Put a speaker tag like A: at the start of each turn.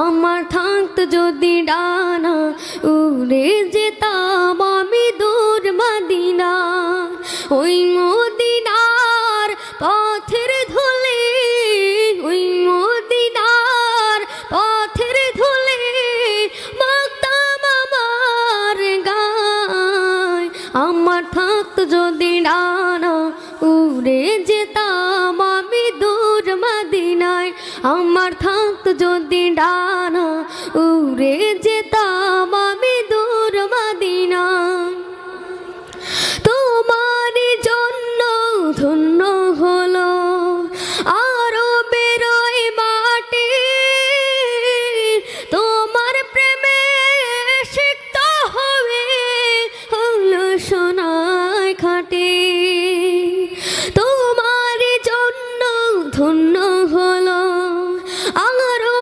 A: আমার থাকত যদি ডানা উড়ে যেতাম আমি দূর মদিনা। ওই মদিনার পথের ধুলে, ওই মদিনার পথের ধুলে মাখতাম আমার গায়। আমার থাকত যদি ডানা উড়ে যেতাম আমি দূর মদিনায়। আমার থাকত যদি ডানা উড়ে যেতাম